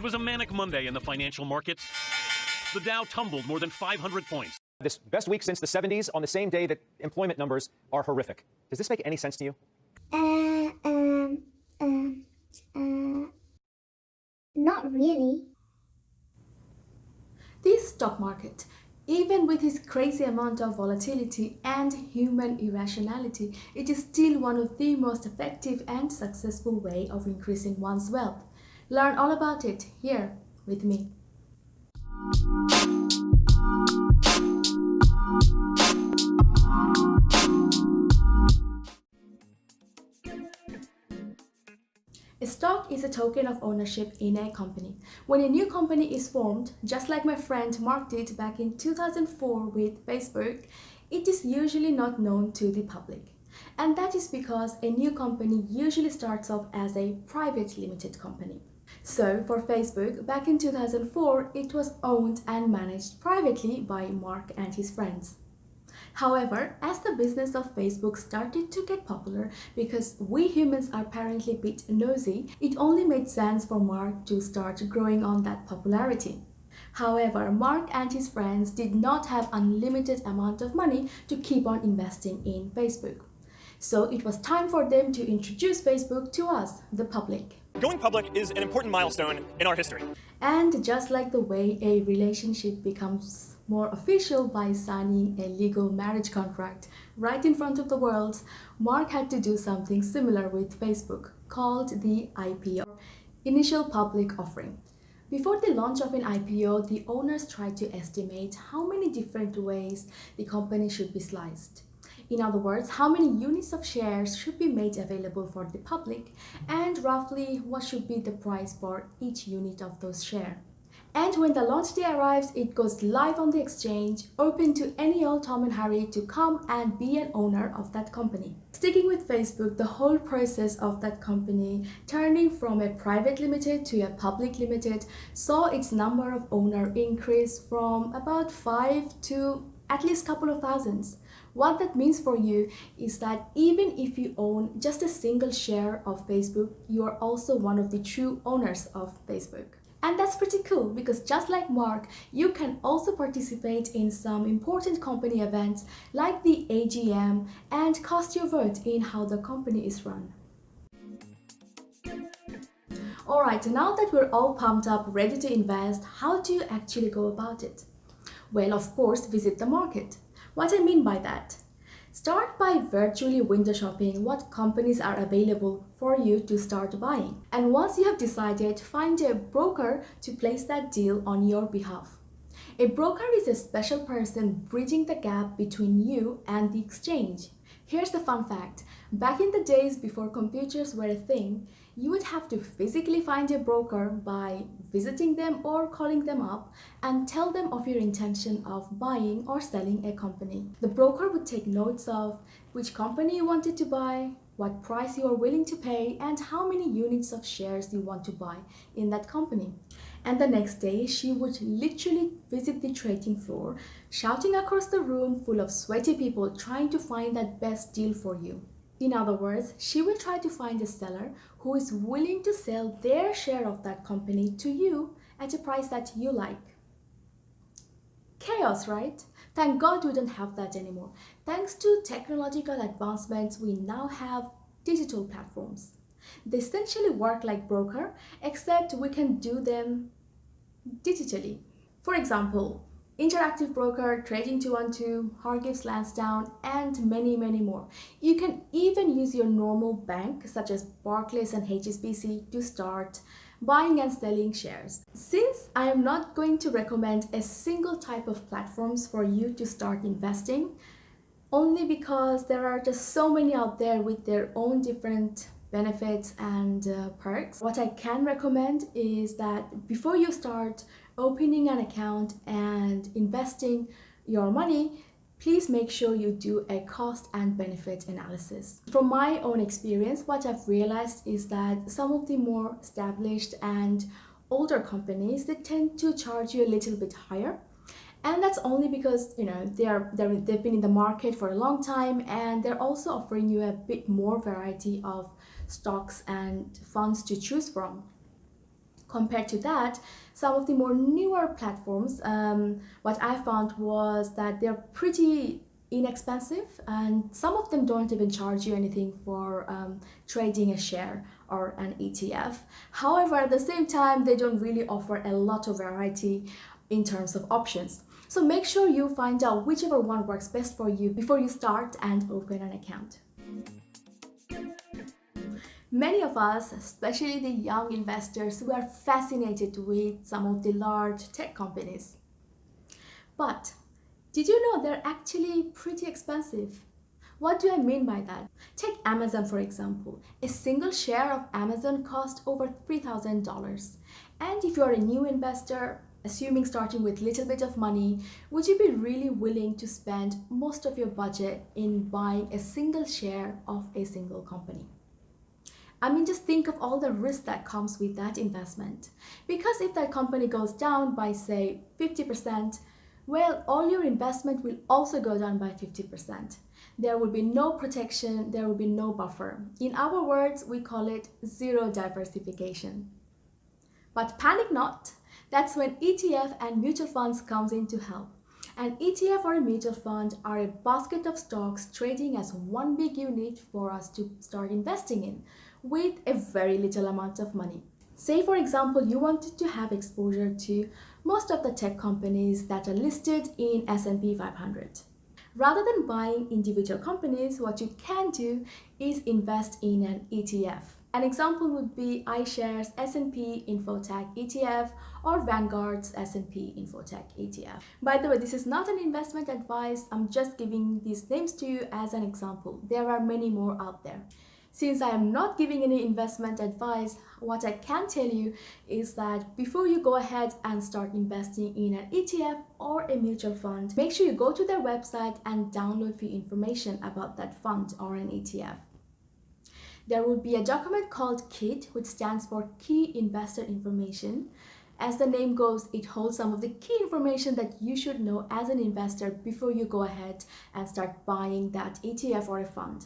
was a manic Monday in the financial markets. The Dow tumbled more than 500 points. This best week since the 70s on the same day that employment numbers are horrific. Does this make any sense to you? Not really. The stock market, even with its crazy amount of volatility and human irrationality, it is still one of the most effective and successful way of increasing one's wealth. Learn all about it here with me. A stock is a token of ownership in a company. When a new company is formed, just like my friend Mark did back in 2004 with Facebook, it is usually not known to the public. And that is because a new company usually starts off as a private limited company. So for Facebook, back in 2004, it was owned and managed privately by Mark and his friends. However, as the business of Facebook started to get popular, because we humans are apparently a bit nosy, it only made sense for Mark to start growing on that popularity. However, Mark and his friends did not have unlimited amount of money to keep on investing in Facebook. So it was time for them to introduce Facebook to us, the public. Going public is an important milestone in our history. And just like the way a relationship becomes more official by signing a legal marriage contract right in front of the world, Mark had to do something similar with Facebook, called the IPO, Initial Public Offering. Before the launch of an IPO, the owners tried to estimate how many different ways the company should be sliced. In other words, how many units of shares should be made available for the public, and roughly what should be the price for each unit of those shares. And when the launch day arrives, it goes live on the exchange, open to any old Tom and Harry to come and be an owner of that company. Sticking with Facebook, the whole process of that company turning from a private limited to a public limited saw its number of owners increase from about 5 to at least a couple of thousands. What that means for you is that even if you own just a single share of Facebook, you are also one of the true owners of Facebook. And that's pretty cool because just like Mark, you can also participate in some important company events like the AGM and cast your vote in how the company is run. Alright, now that we're all pumped up, ready to invest, how do you actually go about it? Well, of course, visit the market. What I mean by that? Start by virtually window shopping what companies are available for you to start buying. And once you have decided, find a broker to place that deal on your behalf. A broker is a special person bridging the gap between you and the exchange. Here's the fun fact. Back in the days before computers were a thing, you would have to physically find a broker by visiting them or calling them up and tell them of your intention of buying or selling a company. The broker would take notes of which company you wanted to buy, what price you are willing to pay, and how many units of shares you want to buy in that company. And the next day, she would literally visit the trading floor, shouting across the room full of sweaty people trying to find that best deal for you. In other words, she will try to find a seller who is willing to sell their share of that company to you at a price that you like. Chaos, right? Thank God we don't have that anymore. Thanks to technological advancements, we now have digital platforms. They essentially work like broker, except we can do them digitally. For example, Interactive Broker, Trading 212, Hargreaves Lansdowne, and many more. You can even use your normal bank such as Barclays and HSBC to start buying and selling shares. Since I am not going to recommend a single type of platforms for you to start investing, only because there are just so many out there with their own different benefits and perks. What I can recommend is that before you start opening an account and investing your money, please make sure you do a cost and benefit analysis. From my own experience, what I've realized is that some of the more established and older companies, they tend to charge you a little bit higher. And that's only because, they've been in the market for a long time, and they're also offering you a bit more variety of stocks and funds to choose from. Compared to that, some of the more newer platforms, what I found was that they're pretty inexpensive, and some of them don't even charge you anything for trading a share or an ETF. However, at the same time, they don't really offer a lot of variety in terms of options. So make sure you find out whichever one works best for you before you start and open an account. Many of us, especially the young investors, we are fascinated with some of the large tech companies. But did you know they're actually pretty expensive? What do I mean by that? Take Amazon for example. A single share of Amazon costs over $3,000. And if you're a new investor, assuming starting with little bit of money, would you be really willing to spend most of your budget in buying a single share of a single company? I mean, just think of all the risk that comes with that investment. Because if that company goes down by, say, 50%, well, all your investment will also go down by 50%. There will be no protection, there will be no buffer. In our words, we call it zero diversification. But panic not, that's when ETF and mutual funds comes in to help. An ETF or a mutual fund are a basket of stocks trading as one big unit for us to start investing in with a very little amount of money. Say for example, you wanted to have exposure to most of the tech companies that are listed in S&P 500. Rather than buying individual companies, what you can do is invest in an ETF. An example would be iShares S&P Infotech ETF or Vanguard's S&P Infotech ETF. By the way, this is not an investment advice. I'm just giving these names to you as an example. There are many more out there. Since I am not giving any investment advice, what I can tell you is that before you go ahead and start investing in an ETF or a mutual fund, make sure you go to their website and download the information about that fund or an ETF. There will be a document called KID, which stands for Key Investor Information. As the name goes, it holds some of the key information that you should know as an investor before you go ahead and start buying that ETF or a fund.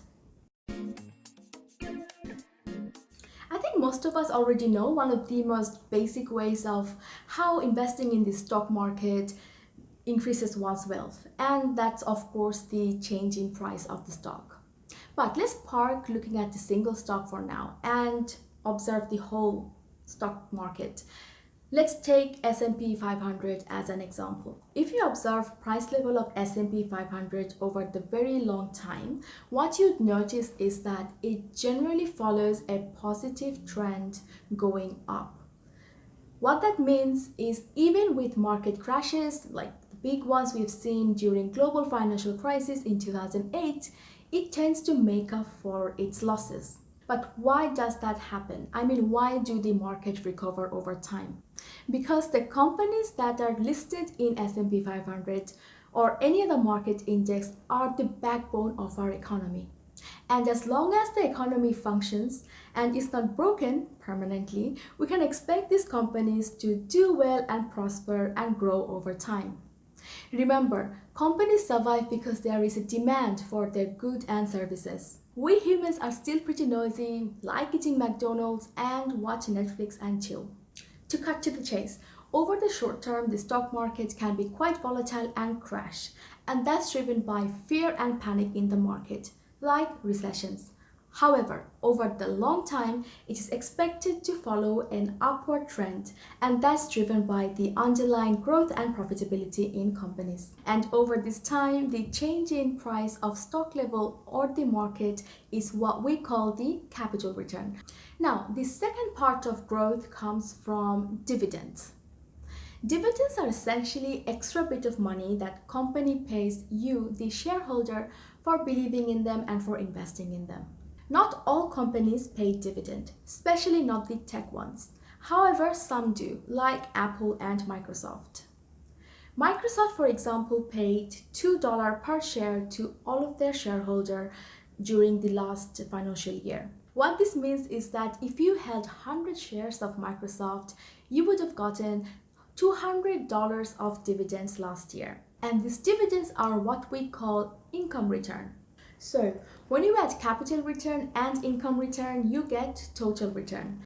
I think most of us already know one of the most basic ways of how investing in the stock market increases one's wealth, and that's of course the change in price of the stock. But let's park looking at the single stock for now and observe the whole stock market. Let's take S&P 500 as an example. If you observe price level of S&P 500 over the very long time, what you'd notice is that it generally follows a positive trend going up. What that means is even with market crashes like the big ones we've seen during global financial crisis in 2008, it tends to make up for its losses. But why does that happen? I mean, why do the market recover over time? Because the companies that are listed in S&P 500 or any other market index are the backbone of our economy. And as long as the economy functions and is not broken permanently, we can expect these companies to do well and prosper and grow over time. Remember, companies survive because there is a demand for their goods and services. We humans are still pretty noisy, like eating McDonald's and watch Netflix and chill. To cut to the chase, over the short term, the stock market can be quite volatile and crash, and that's driven by fear and panic in the market, like recessions. However, over the long time, it is expected to follow an upward trend, and that's driven by the underlying growth and profitability in companies. And over this time, the change in price of stock level or the market is what we call the capital return. Now, the second part of growth comes from dividends. Dividends are essentially extra bit of money that company pays you, the shareholder, for believing in them and for investing in them. Not all companies pay dividend, especially not the tech ones. However, some do, like Apple and Microsoft. Microsoft, for example, paid $2 per share to all of their shareholders during the last financial year. What this means is that if you held 100 shares of Microsoft, you would have gotten $200 of dividends last year. And these dividends are what we call income return. So, when you add capital return and income return, you get total return.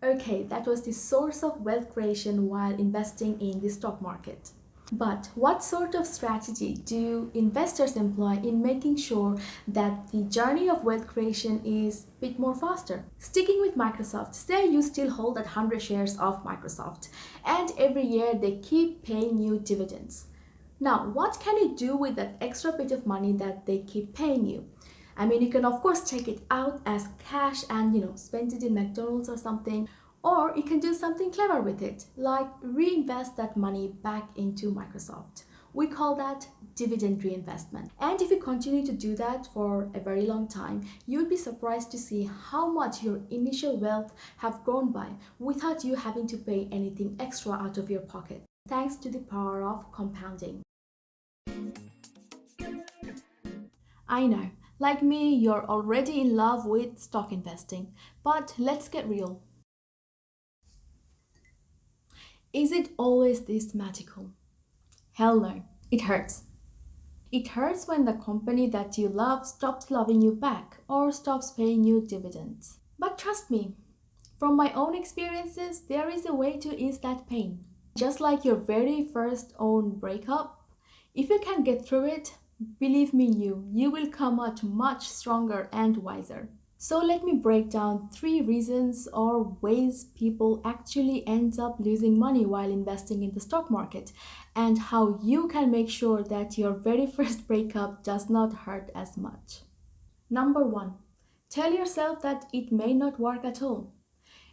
Okay, that was the source of wealth creation while investing in the stock market. But what sort of strategy do investors employ in making sure that the journey of wealth creation is a bit more faster? Sticking with Microsoft, say you still hold that 100 shares of Microsoft and every year they keep paying you dividends. Now, what can you do with that extra bit of money that they keep paying you? I mean, you can of course take it out as cash and spend it in McDonald's or something, or you can do something clever with it, like reinvest that money back into Microsoft. We call that dividend reinvestment. And if you continue to do that for a very long time, you'll be surprised to see how much your initial wealth have grown by without you having to pay anything extra out of your pocket, thanks to the power of compounding. I know, like me, you're already in love with stock investing, but let's get real. Is it always this magical? Hell no. It hurts. It hurts when the company that you love stops loving you back or stops paying you dividends. But trust me, from my own experiences, there is a way to ease that pain. Just like your very first own breakup, if you can get through it, believe me, you will come out much stronger and wiser. So let me break down 3 reasons or ways people actually end up losing money while investing in the stock market and how you can make sure that your very first breakup does not hurt as much. Number 1, tell yourself that it may not work at all.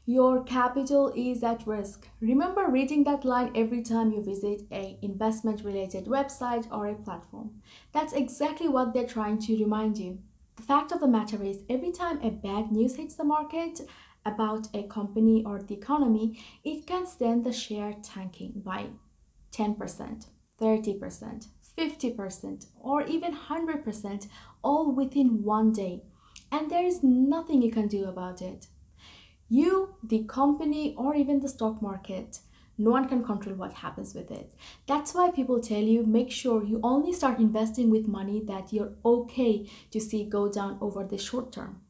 Your capital is at risk. Remember reading that line every time you visit a investment related website or a platform. That's exactly what they're trying to remind you. The fact of the matter is, every time a bad news hits the market about a company or the economy, it can send the share tanking by 10%, 30%, 50%, or even 100%, all within one day. And there is nothing you can do about it. You, the company, or even the stock market, no one can control what happens with it. That's why people tell you make sure you only start investing with money that you're okay to see go down over the short term.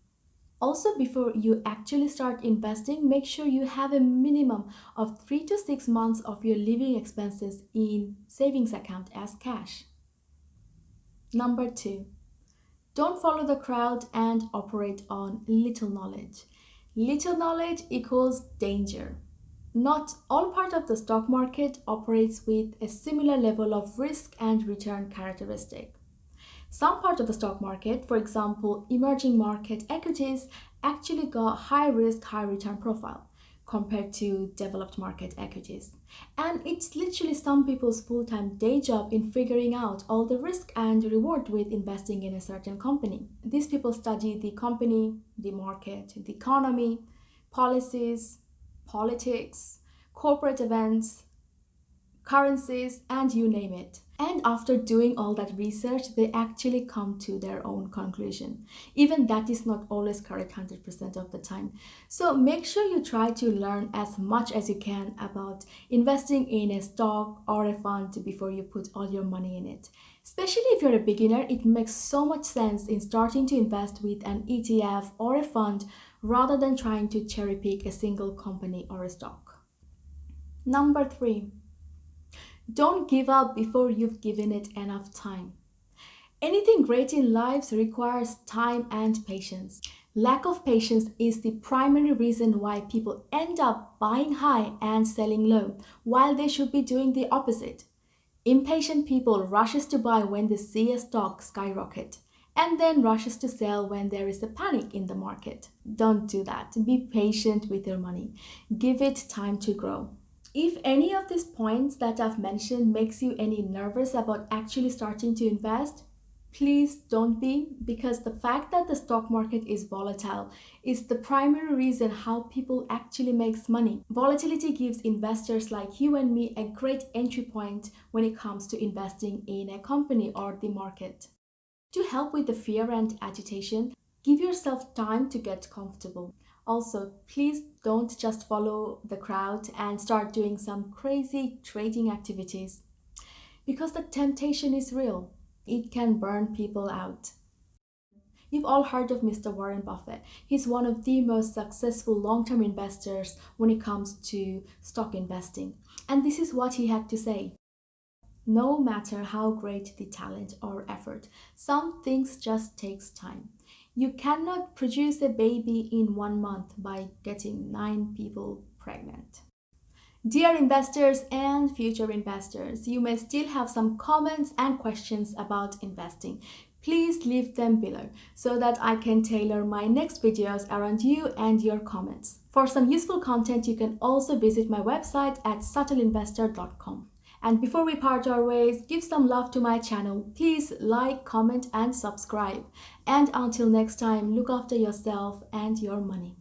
Also, before you actually start investing, make sure you have a minimum of 3 to 6 months of your living expenses in savings account as cash. Number 2, don't follow the crowd and operate on little knowledge. Little knowledge equals danger. Not all part of the stock market operates with a similar level of risk and return characteristic. Some part of the stock market, for example, emerging market equities, actually got high risk, high return profile compared to developed market equities. And it's literally some people's full-time day job in figuring out all the risk and reward with investing in a certain company. These people study the company, the market, the economy, policies, politics, corporate events, currencies, and you name it. And after doing all that research, they actually come to their own conclusion. Even that is not always correct 100% of the time. So make sure you try to learn as much as you can about investing in a stock or a fund before you put all your money in it. Especially if you're a beginner, it makes so much sense in starting to invest with an ETF or a fund rather than trying to cherry pick a single company or a stock. Number 3, don't give up before you've given it enough time. Anything great in life requires time and patience. Lack of patience is the primary reason why people end up buying high and selling low, while they should be doing the opposite. Impatient people rushes to buy when they see a stock skyrocket and then rushes to sell when there is a panic in the market. Don't do that. Be patient with your money. Give it time to grow. If any of these points that I've mentioned makes you any nervous about actually starting to invest, please don't be, because the fact that the stock market is volatile is the primary reason how people actually makes money. Volatility gives investors like you and me a great entry point when it comes to investing in a company or the market. To help with the fear and agitation, give yourself time to get comfortable. Also, please don't just follow the crowd and start doing some crazy trading activities, because the temptation is real. It can burn people out. You've all heard of Mr. Warren Buffett. He's one of the most successful long-term investors when it comes to stock investing. And this is what he had to say. No matter how great the talent or effort, some things just takes time. You cannot produce a baby in 1 month by getting 9 people pregnant. Dear investors and future investors, you may still have some comments and questions about investing. Please leave them below so that I can tailor my next videos around you and your comments. For some useful content, you can also visit my website at subtleinvestor.com. And before we part our ways, give some love to my channel. Please like, comment, and subscribe. And until next time, look after yourself and your money.